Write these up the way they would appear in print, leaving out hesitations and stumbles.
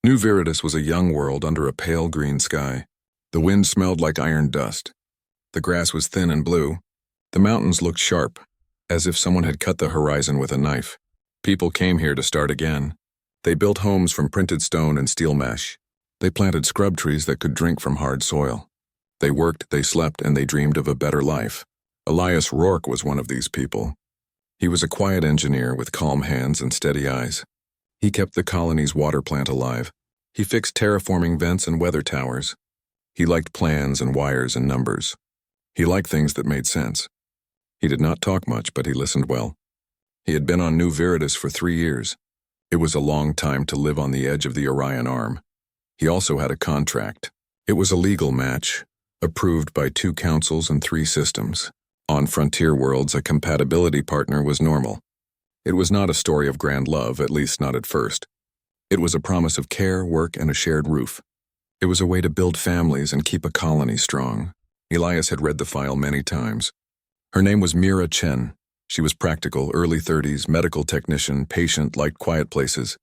New Viridis was a young world under a pale green sky. The wind smelled like iron dust. The grass was thin and blue. The mountains looked sharp, as if someone had cut the horizon with a knife. People came here to start again. They built homes from printed stone and steel mesh. They planted scrub trees that could drink from hard soil. They worked, they slept, and they dreamed of a better life. Elias Rourke was one of these people. He was a quiet engineer with calm hands and steady eyes. He kept the colony's water plant alive. He fixed terraforming vents and weather towers. He liked plans and wires and numbers. He liked things that made sense. He did not talk much, but he listened well. He had been on New Viridis for 3 years. It was a long time to live on the edge of the Orion Arm. He also had a contract. It was a legal match, approved by 2 councils and 3 systems. On frontier worlds, a compatibility partner was normal. It was not a story of grand love, at least not at first. It was a promise of care, work, and a shared roof. It was a way to build families and keep a colony strong. Elias had read the file many times. Her name was Mira Chen. She was practical, early 30s, medical technician, patient, liked quiet places.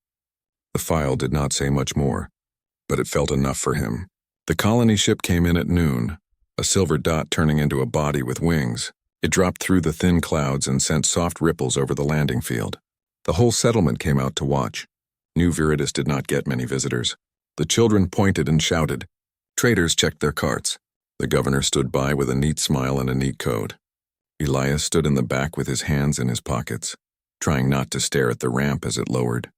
The file did not say much more, but it felt enough for him. The colony ship came in at noon, a silver dot turning into a body with wings. It dropped through the thin clouds and sent soft ripples over the landing field. The whole settlement came out to watch. New Viridis did not get many visitors. The children pointed and shouted. Traders checked their carts. The governor stood by with a neat smile and a neat code. Elias stood in the back with his hands in his pockets, trying not to stare at the ramp as it lowered.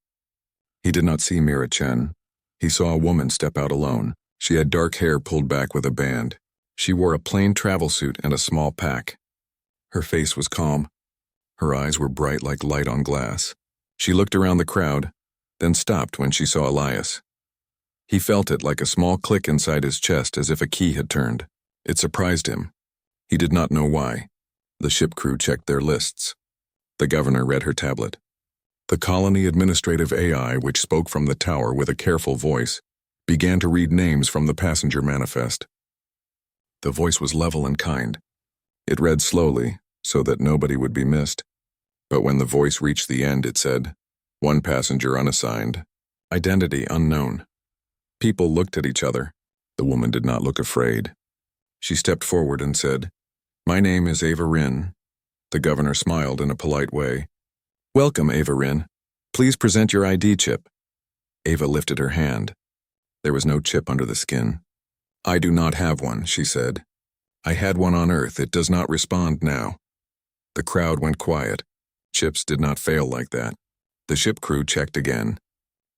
He did not see Mira Chen. He saw a woman step out alone. She had dark hair pulled back with a band. She wore a plain travel suit and a small pack. Her face was calm. Her eyes were bright like light on glass. She looked around the crowd, then stopped when she saw Elias. He felt it like a small click inside his chest, as if a key had turned. It surprised him. He did not know why. The ship crew checked their lists. The governor read her tablet. The colony administrative AI, which spoke from the tower with a careful voice, began to read names from the passenger manifest. The voice was level and kind. It read slowly, so that nobody would be missed. But when the voice reached the end, it said, 1 passenger unassigned. Identity unknown. People looked at each other. The woman did not look afraid. She stepped forward and said, My name is Ava Rin. The governor smiled in a polite way. Welcome, Ava Rin. Please present your ID chip. Ava lifted her hand. There was no chip under the skin. I do not have one, she said. I had one on Earth. It does not respond now. The crowd went quiet. Chips did not fail like that. The ship crew checked again.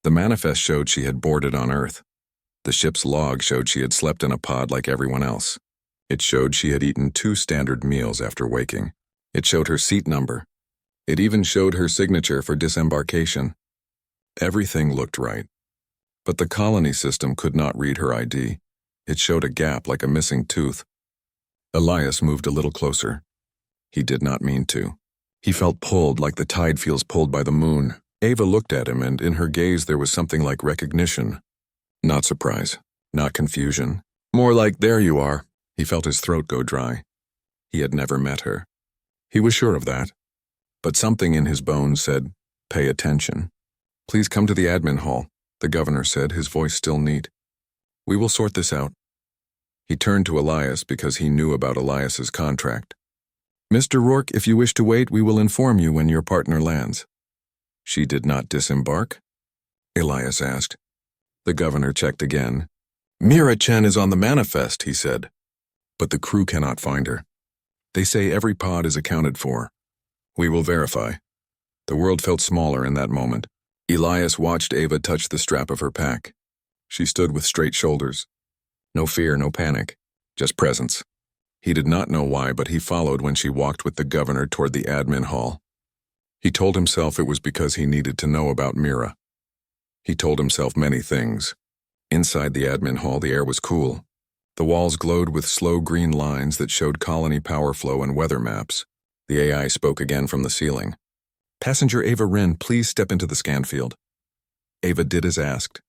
The manifest showed she had boarded on Earth. The ship's log showed she had slept in a pod like everyone else. It showed she had eaten 2 standard meals after waking. It showed her seat number. It even showed her signature for disembarkation. Everything looked right. But the colony system could not read her ID. It showed a gap like a missing tooth. Elias moved a little closer. He did not mean to. He felt pulled like the tide feels pulled by the moon. Ava looked at him, and in her gaze there was something like recognition. Not surprise, not confusion. More like, there you are. He felt his throat go dry. He had never met her. He was sure of that. But something in his bones said, pay attention. Please come to the admin hall, the governor said, his voice still neat. We will sort this out. He turned to Elias because he knew about Elias's contract. Mr. Rourke, if you wish to wait, we will inform you when your partner lands. She did not disembark? Elias asked. The governor checked again. Mira Chen is on the manifest, he said. But the crew cannot find her. They say every pod is accounted for. We will verify. The world felt smaller in that moment. Elias watched Ava touch the strap of her pack. She stood with straight shoulders. No fear, no panic, just presence. He did not know why, but he followed when she walked with the governor toward the admin hall. He told himself it was because he needed to know about Mira. He told himself many things. Inside the admin hall, the air was cool. The walls glowed with slow green lines that showed colony power flow and weather maps. The AI spoke again from the ceiling. Passenger Ava Rin, please step into the scan field. Ava did as asked.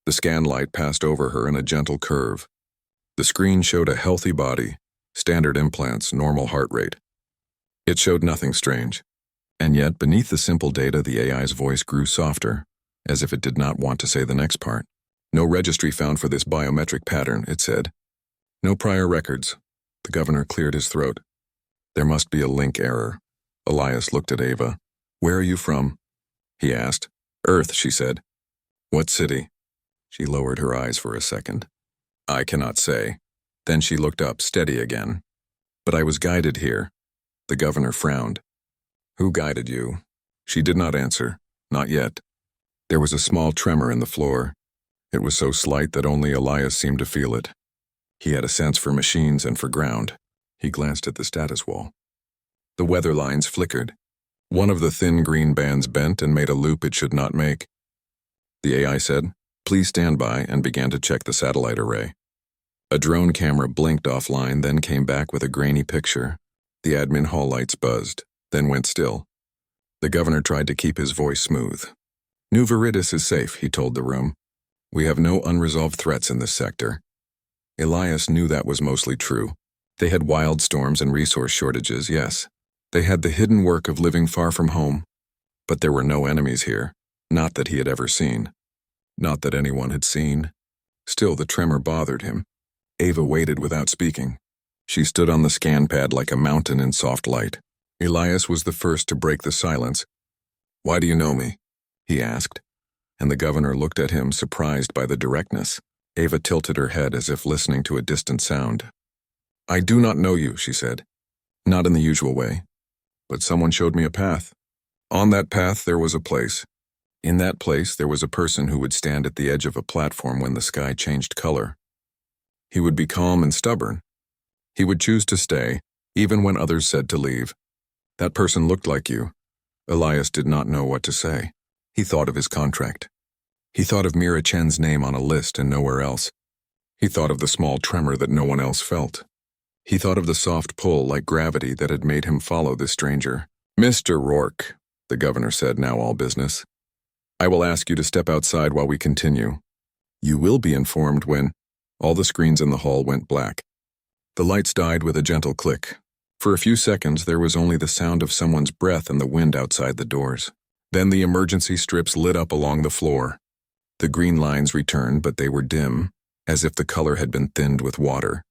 The scan light passed over her in a gentle curve. The screen showed a healthy body, standard implants, normal heart rate. It showed nothing strange. And yet, beneath the simple data, the AI's voice grew softer, as if it did not want to say the next part. No registry found for this biometric pattern, it said. No prior records. The governor cleared his throat. There must be a link error. Elias looked at Ava. Where are you from? He asked. Earth, she said. What city? She lowered her eyes for a second. I cannot say. Then she looked up, steady again. But I was guided here. The governor frowned. Who guided you? She did not answer. Not yet. There was a small tremor in the floor. It was so slight that only Elias seemed to feel it. He had a sense for machines and for ground. He glanced at the status wall. The weather lines flickered. One of the thin green bands bent and made a loop it should not make. The AI said, Please stand by, and began to check the satellite array. A drone camera blinked offline, then came back with a grainy picture. The admin hall lights buzzed, then went still. The governor tried to keep his voice smooth. New Veritas is safe, he told the room. We have no unresolved threats in this sector. Elias knew that was mostly true. They had wild storms and resource shortages, yes. They had the hidden work of living far from home. But there were no enemies here, not that he had ever seen. Not that anyone had seen. Still, the tremor bothered him. Ava waited without speaking. She stood on the scan pad like a mountain in soft light. Elias was the first to break the silence. Why do you know me? He asked, and the governor looked at him, surprised by the directness. Ava tilted her head as if listening to a distant sound. I do not know you, she said. Not in the usual way. But someone showed me a path. On that path there was a place. In that place there was a person who would stand at the edge of a platform when the sky changed color. He would be calm and stubborn. He would choose to stay, even when others said to leave. That person looked like you. Elias did not know what to say. He thought of his contract. He thought of Mira Chen's name on a list and nowhere else. He thought of the small tremor that no one else felt. He thought of the soft pull like gravity that had made him follow this stranger. Mr. Rourke, the governor said, now all business. I will ask you to step outside while we continue. You will be informed when... All the screens in the hall went black. The lights died with a gentle click. For a few seconds there was only the sound of someone's breath and the wind outside the doors. Then the emergency strips lit up along the floor. The green lines returned, but they were dim, as if the color had been thinned with water.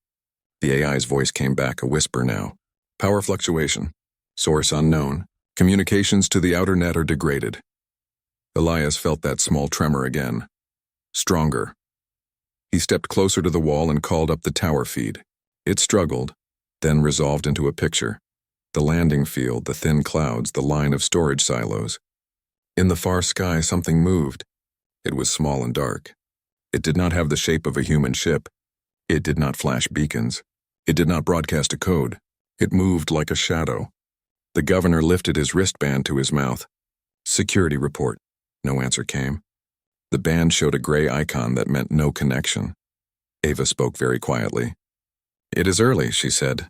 The AI's voice came back, a whisper now. Power fluctuation. Source unknown. Communications to the outer net are degraded. Elias felt that small tremor again. Stronger. He stepped closer to the wall and called up the tower feed. It struggled, then resolved into a picture. The landing field, the thin clouds, the line of storage silos. In the far sky, something moved. It was small and dark. It did not have the shape of a human ship. It did not flash beacons. It did not broadcast a code. It moved like a shadow. The governor lifted his wristband to his mouth. Security report. No answer came. The band showed a gray icon that meant no connection. Ava spoke very quietly. It is early, she said.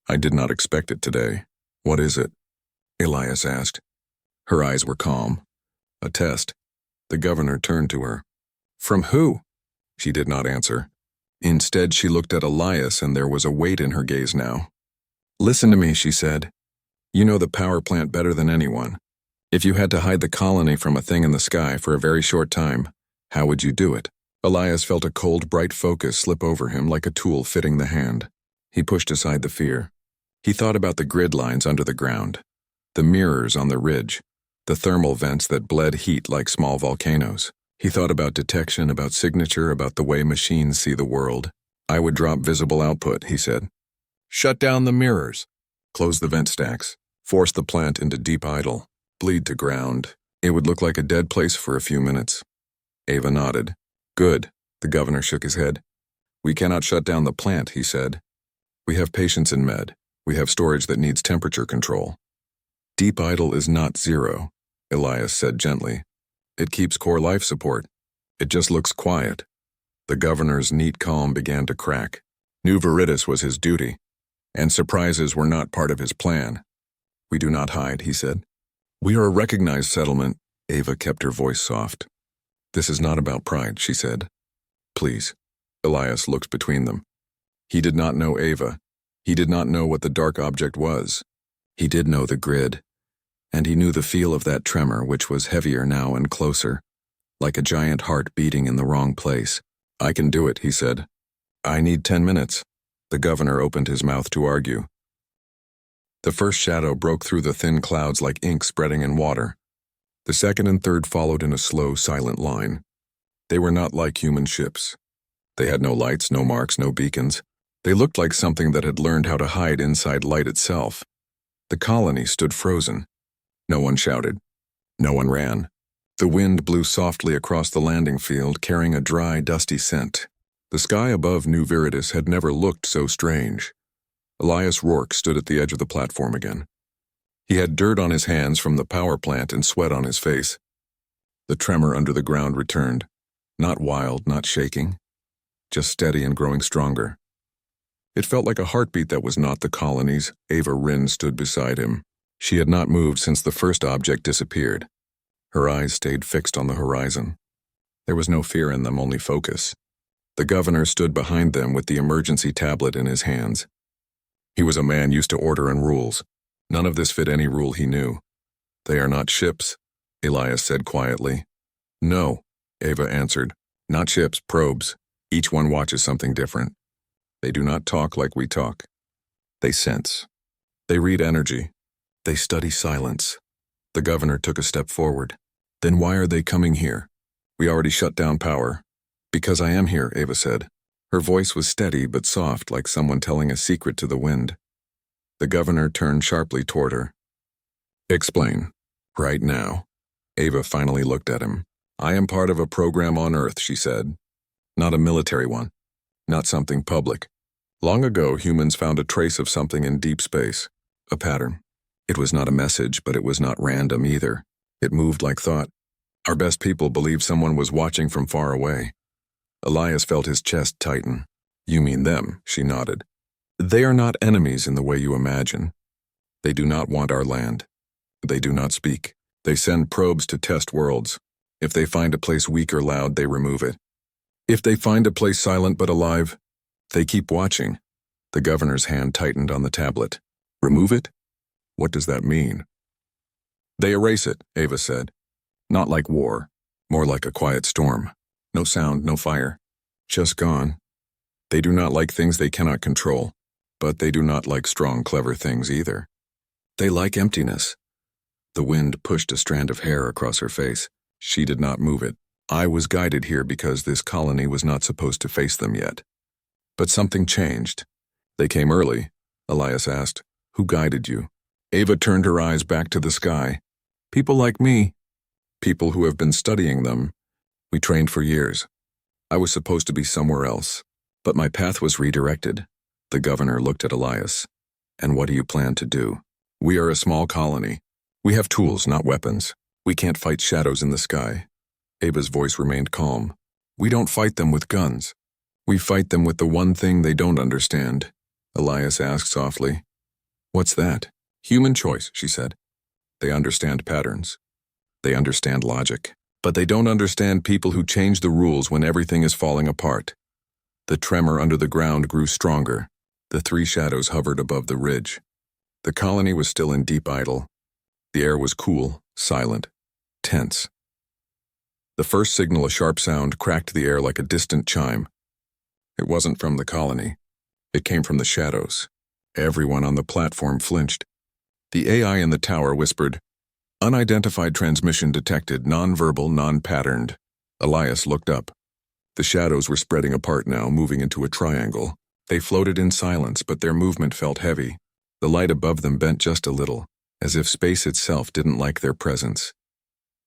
I did not expect it today. What is it? Elias asked. Her eyes were calm. A test. The governor turned to her. From who? She did not answer. Instead, she looked at Elias, and there was a weight in her gaze now. Listen to me, she said. You know the power plant better than anyone. If you had to hide the colony from a thing in the sky for a very short time, how would you do it? Elias felt a cold, bright focus slip over him like a tool fitting the hand. He pushed aside the fear. He thought about the grid lines under the ground, the mirrors on the ridge, the thermal vents that bled heat like small volcanoes. He thought about detection, about signature, about the way machines see the world. I would drop visible output, he said. Shut down the mirrors. Close the vent stacks. Force the plant into deep idle. Bleed to ground. It would look like a dead place for a few minutes. Ava nodded. Good. The governor shook his head. We cannot shut down the plant, he said. We have patients in med. We have storage that needs temperature control. Deep idle is not zero, Elias said gently. It keeps core life support. It just looks quiet. The governor's neat calm began to crack. New Veritas was his duty, and surprises were not part of his plan. We do not hide, he said. We are a recognized settlement. Ava kept her voice soft. This is not about pride, she said. Please. Elias looked between them. He did not know Ava. He did not know what the dark object was. He did know the grid, and he knew the feel of that tremor, which was heavier now and closer. like a giant heart beating in the wrong place. "I can do it," he said. "I need 10 minutes." The governor opened his mouth to argue. The first shadow broke through the thin clouds like ink spreading in water. The second and third followed in a slow, silent line. They were not like human ships. They had no lights, no marks, no beacons. They looked like something that had learned how to hide inside light itself. The colony stood frozen. No one shouted. No one ran. The wind blew softly across the landing field, carrying a dry, dusty scent. The sky above New Veritas had never looked so strange. Elias Rourke stood at the edge of the platform again. He had dirt on his hands from the power plant and sweat on his face. The tremor under the ground returned. Not wild, not shaking. Just steady and growing stronger. It felt like a heartbeat that was not the colony's. Ava Rynn stood beside him. She had not moved since the first object disappeared. Her eyes stayed fixed on the horizon. There was no fear in them, only focus. The governor stood behind them with the emergency tablet in his hands. He was a man used to order and rules. None of this fit any rule he knew. "They are not ships," Elias said quietly. "No," Ava answered. "Not ships, probes. Each one watches something different. They do not talk like we talk. They sense. They read energy. They study silence." The governor took a step forward. "Then why are they coming here? We already shut down power." "Because I am here," Ava said. Her voice was steady but soft, like someone telling a secret to the wind. The governor turned sharply toward her. "Explain. Right now." Ava finally looked at him. "I am part of a program on Earth," she said. "Not a military one. Not something public. Long ago, humans found a trace of something in deep space. A pattern. It was not a message, but it was not random either. It moved like thought. Our best people believed someone was watching from far away." Elias felt his chest tighten. "You mean them," she nodded. "They are not enemies in the way you imagine. They do not want our land. They do not speak. They send probes to test worlds. If they find a place weak or loud, they remove it. If they find a place silent but alive, they keep watching." The governor's hand tightened on the tablet. "Remove it? What does that mean?" "They erase it," Ava said. "Not like war. More like a quiet storm. No sound, no fire. Just gone. They do not like things they cannot control, but they do not like strong, clever things either. They like emptiness." The wind pushed a strand of hair across her face. She did not move it. "I was guided here because this colony was not supposed to face them yet. But something changed." "They came early," Elias asked. "Who guided you?" Ava turned her eyes back to the sky. "People like me. People who have been studying them. We trained for years. I was supposed to be somewhere else, but my path was redirected." The governor looked at Elias. "And what do you plan to do?" "We are a small colony. We have tools, not weapons. We can't fight shadows in the sky." Ava's voice remained calm. "We don't fight them with guns. We fight them with the one thing they don't understand," Elias asked softly. "What's that?" "Human choice," she said. "They understand patterns. They understand logic. But they don't understand people who change the rules when everything is falling apart." The tremor under the ground grew stronger. The three shadows hovered above the ridge. The colony was still in deep idle. The air was cool, silent, tense. The first signal, a sharp sound, cracked the air like a distant chime. It wasn't from the colony. It came from the shadows. Everyone on the platform flinched. The AI in the tower whispered, "Unidentified transmission detected, non-verbal, non-patterned." Elias looked up. The shadows were spreading apart now, moving into a triangle. They floated in silence, but their movement felt heavy. The light above them bent just a little, as if space itself didn't like their presence.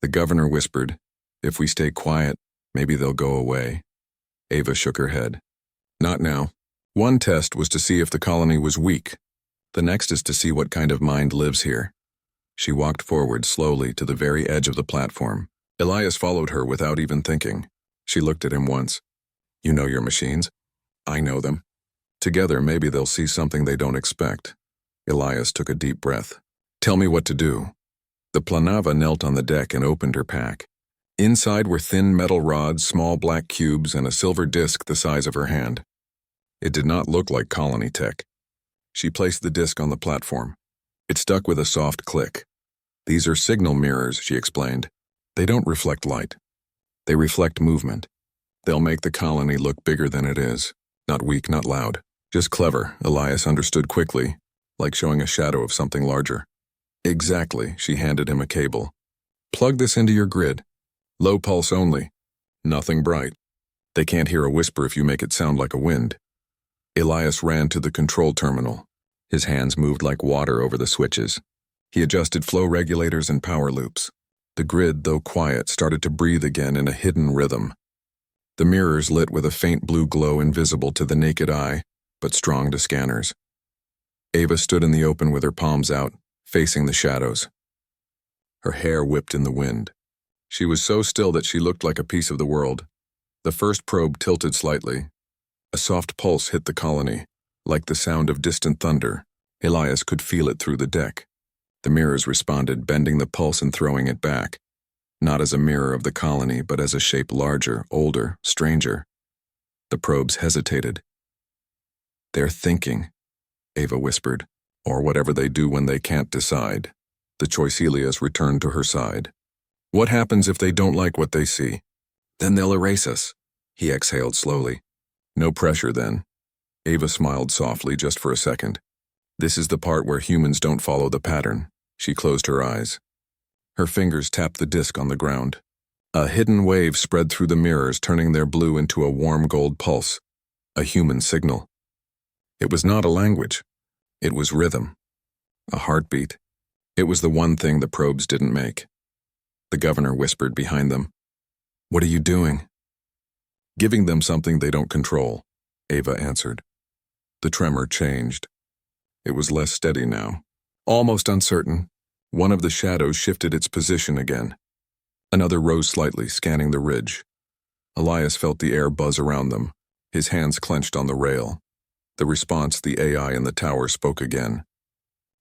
The governor whispered, "If we stay quiet, maybe they'll go away." Ava shook her head. "Not now. One test was to see if the colony was weak. The next is to see what kind of mind lives here." She walked forward slowly to the very edge of the platform. Elias followed her without even thinking. She looked at him once. "You know your machines? I know them. Together, maybe they'll see something they don't expect." Elias took a deep breath. "Tell me what to do." The Planava knelt on the deck and opened her pack. Inside were thin metal rods, small black cubes, and a silver disc the size of her hand. It did not look like colony tech. She placed the disc on the platform. It stuck with a soft click. "These are signal mirrors," she explained. "They don't reflect light. They reflect movement. They'll make the colony look bigger than it is. Not weak, not loud. Just clever, Elias understood quickly, like showing a shadow of something larger. Exactly, she handed him a cable. Plug this into your grid. Low pulse only. Nothing bright. They can't hear a whisper if you make it sound like a wind. Elias ran to the control terminal. His hands moved like water over the switches. He adjusted flow regulators and power loops. The grid, though quiet, started to breathe again in a hidden rhythm. The mirrors lit with a faint blue glow invisible to the naked eye, but strong to scanners. Ava stood in the open with her palms out, facing the shadows. Her hair whipped in the wind. She was so still that she looked like a piece of the world. The first probe tilted slightly. A soft pulse hit the colony, like the sound of distant thunder. Elias could feel it through the deck. The mirrors responded, bending the pulse and throwing it back. Not as a mirror of the colony, but as a shape larger, older, stranger. The probes hesitated. They're thinking, Ava whispered, or whatever they do when they can't decide. The Choicelias returned to her side. What happens if they don't like what they see? Then they'll erase us. He exhaled slowly. No pressure then. Ava smiled softly just for a second. This is the part where humans don't follow the pattern. She closed her eyes. Her fingers tapped the disc on the ground. A hidden wave spread through the mirrors, turning their blue into a warm gold pulse. A human signal. It was not a language. It was rhythm. A heartbeat. It was the one thing the probes didn't make. The governor whispered behind them. What are you doing? Giving them something they don't control, Ava answered. The tremor changed. It was less steady now. Almost uncertain. One of the shadows shifted its position again. Another rose slightly, scanning the ridge. Elias felt the air buzz around them, his hands clenched on the rail. The response, the AI in the tower spoke again.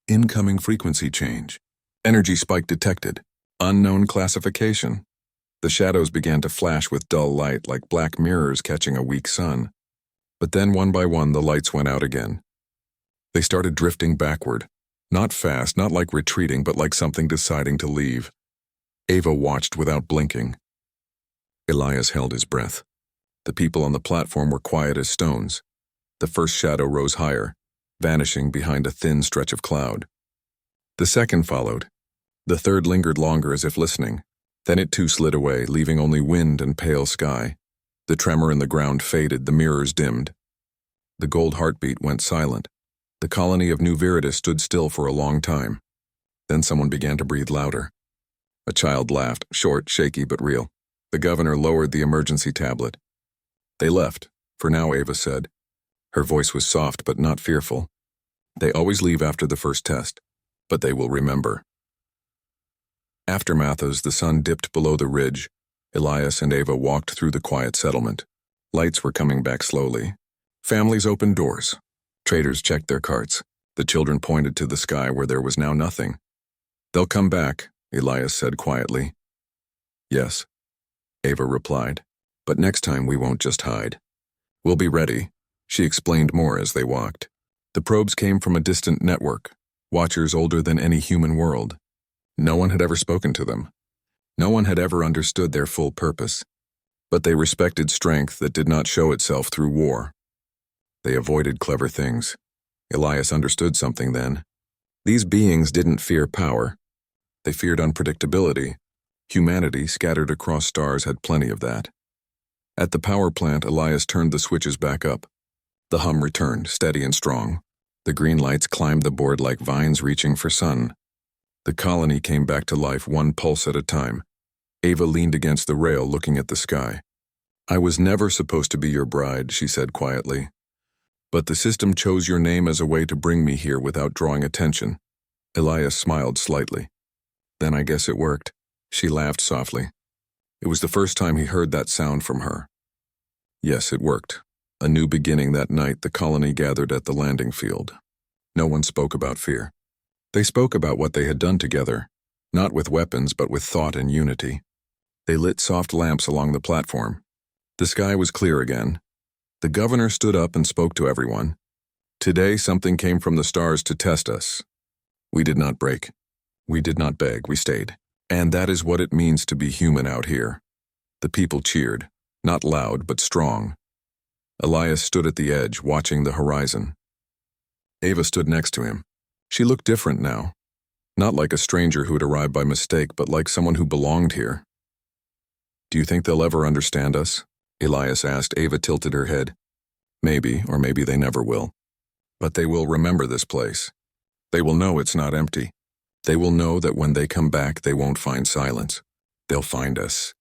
Incoming frequency change. Energy spike detected. Unknown classification. The shadows began to flash with dull light like black mirrors catching a weak sun. But then one by one the lights went out again. They started drifting backward. Not fast, not like retreating, but like something deciding to leave. Ava watched without blinking. Elias held his breath. The people on the platform were quiet as stones. The first shadow rose higher, vanishing behind a thin stretch of cloud. The second followed. The third lingered longer as if listening. Then it too slid away, leaving only wind and pale sky. The tremor in the ground faded, the mirrors dimmed. The gold heartbeat went silent. The colony of New Veritas stood still for a long time. Then someone began to breathe louder. A child laughed, short, shaky, but real. The governor lowered the emergency tablet. They left, for now, Ava said. Her voice was soft but not fearful. They always leave after the first test, but they will remember. Aftermath as the sun dipped below the ridge, Elias and Ava walked through the quiet settlement. Lights were coming back slowly. Families opened doors. Traders checked their carts. The children pointed to the sky where there was now nothing. They'll come back, Elias said quietly. Yes, Ava replied, but next time we won't just hide. We'll be ready, she explained more as they walked. The probes came from a distant network, watchers older than any human world. No one had ever spoken to them. No one had ever understood their full purpose. But they respected strength that did not show itself through war. They avoided clever things. Elias understood something then. These beings didn't fear power. They feared unpredictability. Humanity, scattered across stars, had plenty of that. At the power plant, Elias turned the switches back up. The hum returned, steady and strong. The green lights climbed the board like vines reaching for sun. The colony came back to life, one pulse at a time. Ava leaned against the rail, looking at the sky. I was never supposed to be your bride, she said quietly. But the system chose your name as a way to bring me here without drawing attention. Elias smiled slightly. Then I guess it worked. She laughed softly. It was the first time he heard that sound from her. Yes, it worked. A new beginning that night, the colony gathered at the landing field. No one spoke about fear. They spoke about what they had done together, not with weapons but with thought and unity. They lit soft lamps along the platform. The sky was clear again. The governor stood up and spoke to everyone. Today something came from the stars to test us. We did not break. We did not beg, we stayed. And that is what it means to be human out here. The people cheered, not loud but strong. Elias stood at the edge, watching the horizon. Ava stood next to him. She looked different now. Not like a stranger who had arrived by mistake, but like someone who belonged here. "Do you think they'll ever understand us?" Elias asked. Ava tilted her head. "Maybe, or maybe they never will. But they will remember this place. They will know it's not empty. They will know that when they come back, they won't find silence. They'll find us."